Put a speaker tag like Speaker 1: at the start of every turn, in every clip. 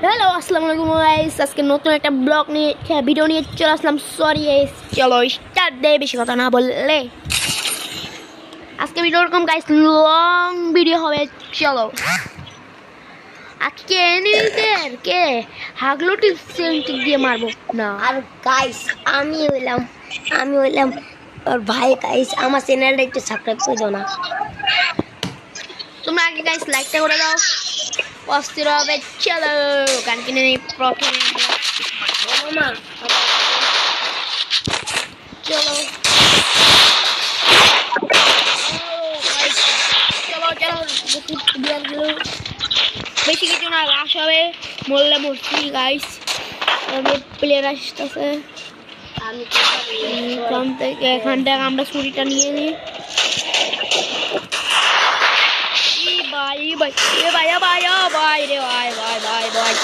Speaker 1: Hello আসসালামু আলাইকুম guys, আজকে নতুন একটা ব্লগ নিয়ে ভিডিও নিয়ে চলে আসলাম। সরি গাইস, চলো স্টার্ট দে, বেশি কথা না বললে। আজকে ভিডিও এরকম গাইস লং ভিডিও হবে। চলো আজকে এনিমিদের কে হাগলো টিপস দিয়ে মারবো না।
Speaker 2: আর গাইস আমি হইলাম ওর ভাই। গাইস আমার চ্যানেলটা একটু সাবস্ক্রাইব করে দাও না।
Speaker 1: তোমরা আগে গাইস লাইকটা করে দাও, অস্থির হবে। চলো গান কিনে নেই প্রথমে।
Speaker 2: মামা
Speaker 1: চলো বেশি কিছু না, লাশ হবে, মরলে মরছি গাইস। প্লেয়ার আসতেছে
Speaker 2: আমি
Speaker 1: এখান থেকে, এখান থেকে আমরা ছুরিটা নিয়ে নিই। ভাই ভাই এ ভাই ভাই ভাই রে ভাই ভাই ভাই ভাই,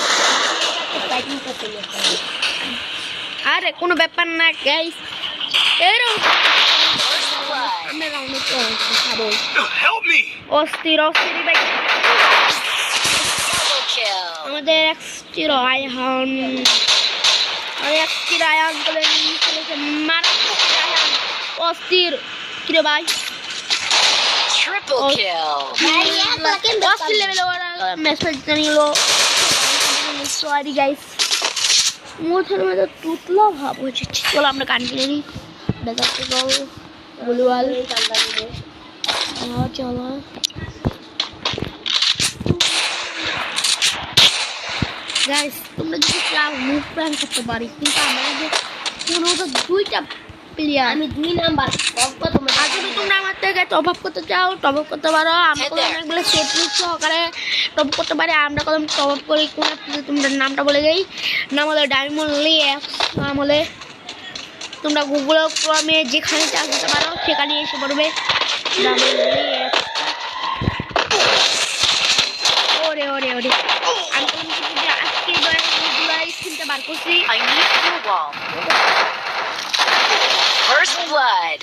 Speaker 1: আরে কোনো ব্যাপার না গাইস। অস্থির অস্থির ভাই, আমাদের আয়ান বলে চলেছে মারাত্মক আয়ান, অস্থির কিরে ভাই। অস্থির লেভেল মেসেজ জানিলো। সরি গাইস, মুখের মধ্যে টুতলা ভাব হচ্ছে। চলো আমরা গান কিনে নিই। দেখাতে যাও বলুয়াল। চলো গাইস, তোমরা যদি চাও মুভ প্ল্যান করতে পারি, কিন্তু আমরা যে কোনো দুইটা প্লেয়ার,
Speaker 2: আমি 2 নাম্বার
Speaker 1: আর যদি তোমরা আমার থেকে টপ আপ করতে চাও টপ আপ করতে পারো। আমরা অনেকগুলো সেট লিস্ট সহকারে টপ আপ করতে পারি। আমরা কলম টপ আপ করি কোন, তোমরা নামটা বলে গেই। নাম হলো ডায়মন্ড লিফ। নাম হলে তোমরা গুগল ক্রমে যেখানে চাষ দিতে পারো সেখানে এসে পড়বে ডায়মন্ড লিফ। ওরে ওরে ওরে, আমি আজকে জুলাই স্ক্রিনটা বার করছি।
Speaker 3: First blood.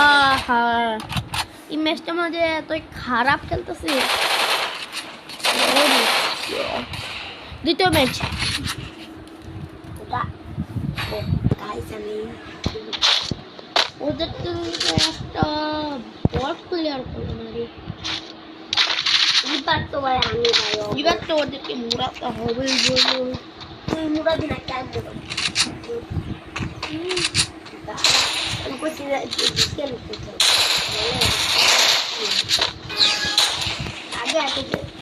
Speaker 1: আহা, এই ম্যাচটা মধ্যে এত খারাপ খেলতেছে। দ্বিতীয় ম্যাচ
Speaker 2: গাইস আমি
Speaker 1: ওদের তো একটা বট প্লেয়ার করলো না রে।
Speaker 2: এবার তো ভাই আমি ভাই
Speaker 1: এবার তো ওদেরকে মোড়াতে হবে বলো।
Speaker 2: তুই মুড়া দিনা কাজ করো। আমি কইছি কেন করতে আগে আগে